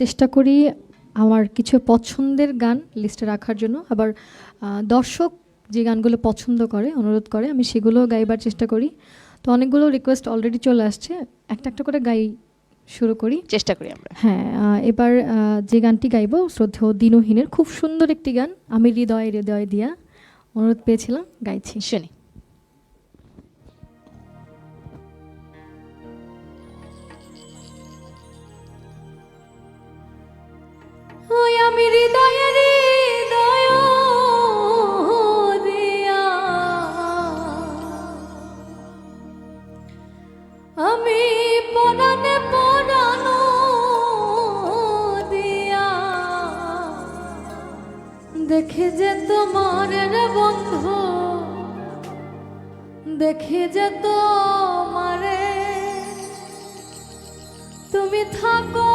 চেষ্টা করি আমার কিছু পছন্দের গান লিস্টে রাখার জন্য। আবার দর্শক যে গানগুলো পছন্দ করে, অনুরোধ করে, আমি সেগুলো গাইবার চেষ্টা করি। তো অনেকগুলো রিকোয়েস্ট অলরেডি চলে আসছে, একটা একটা করে গাই শুরু করি, চেষ্টা করি আমরা। হ্যাঁ, এবার যে গানটি গাইবো শ্রদ্ধেয় দিনহীনের খুব সুন্দর একটি গান, আমি হৃদয় হৃদয় দিয়া, অনুরোধ পেয়েছিলাম, গাইছি। শুনি। ওই আমি হৃদয়ে হৃদয় দিয়া, আমি পরাণে পরাণ দিয়া, দেখে যে তোমার রে বন্ধু, দেখে যে তোমারে, তুমি থাকো